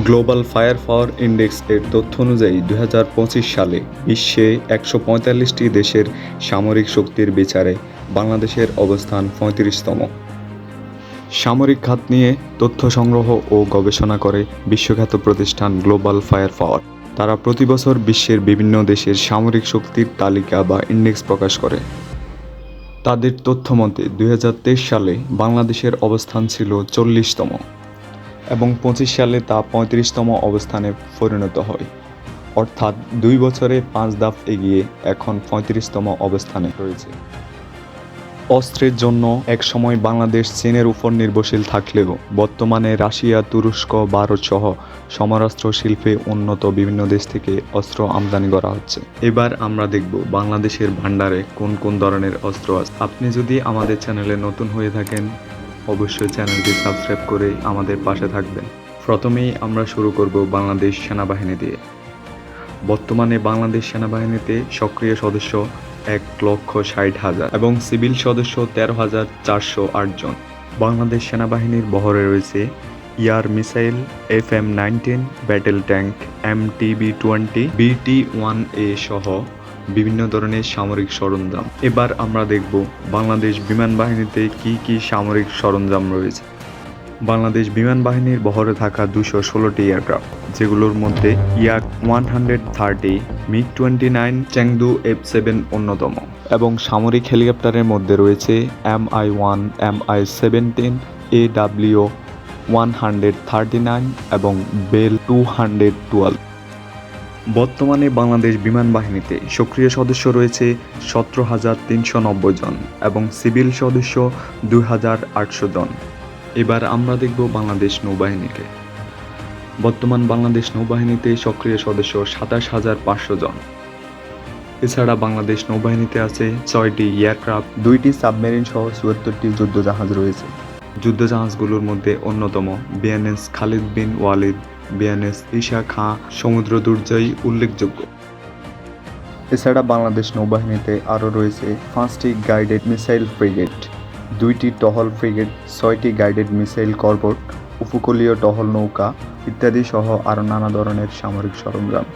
Global fire পাওয়ার index এর তথ্য অনুযায়ী ২০২৫ সালে বিশ্বে ১৪৫টি দেশের সামরিক শক্তির বিচারে বাংলাদেশের অবস্থান ৩৫তম। সামরিক খাত নিয়ে তথ্য সংগ্রহ ও গবেষণা করে বিশ্বখ্যাত প্রতিষ্ঠান গ্লোবাল ফায়ার পাওয়ার। তারা প্রতি বছর বিশ্বের বিভিন্ন দেশের সামরিক শক্তির তালিকা বা ইন্ডেক্স প্রকাশ করে। তাদের তথ্য মতে ২০২৩ সালে বাংলাদেশের অবস্থান ছিল ৪০তম এবং ২৫ সালে তা ৩৫তম অবস্থানে পরিণত হয়। অর্থাৎ ২ বছরে ৫ ধাপ এগিয়ে এখন ৩৫তম অবস্থানে রয়েছে। অস্ত্রের জন্য একসময় বাংলাদেশ চীনের উপর নির্ভরশীল থাকলেও বর্তমানে রাশিয়া, তুরস্ক, ভারত সহ সমরাস্ত্র শিল্পে উন্নত বিভিন্ন দেশ থেকে অস্ত্র আমদানি করা হচ্ছে। এবার আমরা দেখব বাংলাদেশের ভান্ডারে কোন কোন ধরনের অস্ত্র আছে। আপনি যদি আমাদের চ্যানেলে নতুন হয়ে থাকেন অবশ্যই চ্যানেলটি সাবস্ক্রাইব করে আমাদের পাশে থাকবেন। প্রথমেই আমরা শুরু করব বাংলাদেশ সেনাবাহিনী দিয়ে। বর্তমানে বাংলাদেশ সেনাবাহিনীতে সক্রিয় সদস্য ১,৬০,০০০ এবং সিভিল সদস্য ১৩,৪০৮ জন। বাংলাদেশ সেনাবাহিনীর বহরে রয়েছে air missile, FM-19 battle tank, MTB-20, BT-1A সহ বিভিন্ন ধরনের সামরিক সরঞ্জাম। এবার আমরা দেখব বাংলাদেশ বিমান বাহিনীতে কি কি সামরিক সরঞ্জাম রয়েছে। বাংলাদেশ বিমান বাহিনীর বহরে থাকা ২১৬টি এয়ারক্রাফট, যেগুলোর মধ্যে ইয়াক-130, MiG-29, চেংদু F-7 অন্যতম। এবং সামরিক হেলিকপ্টারের মধ্যে রয়েছে Mi-1, Mi-17, AW139 এবং বেল 212। বর্তমানে বাংলাদেশ বিমান বাহিনীতে সক্রিয় সদস্য রয়েছে ১৭,৩৯০ জন এবং সিভিল সদস্য ২,৮০০ জন। এবার আমরা দেখব বাংলাদেশ নৌবাহিনীকে। বর্তমান বাংলাদেশ নৌবাহিনীতে সক্রিয় সদস্য ২৭,৫০০ জন। এছাড়া বাংলাদেশ নৌবাহিনীতে আছে ৬টি এয়ারক্রাফট, 2টি সাবমেরিন সহ ৭৪টি যুদ্ধজাহাজ রয়েছে। যুদ্ধজাহাজগুলোর মধ্যে অন্যতম বিএনএস খালিদ বিন ওয়ালিদ, বিএনএস ঈশা খাঁ সমুদ্র দুর্জয় উল্লেখযোগ্য। এছাড়া বাংলাদেশ নৌবাহিনীতে আরও রয়েছে 5টি গাইডেড মিসাইল ফ্রিগেট, 2টি টহল ফ্রিগেট, 6টি গাইডেড মিসাইল করভেট, উপকূলীয় টহল নৌকা ইত্যাদি সহ আরও নানা ধরনের সামরিক সরঞ্জাম।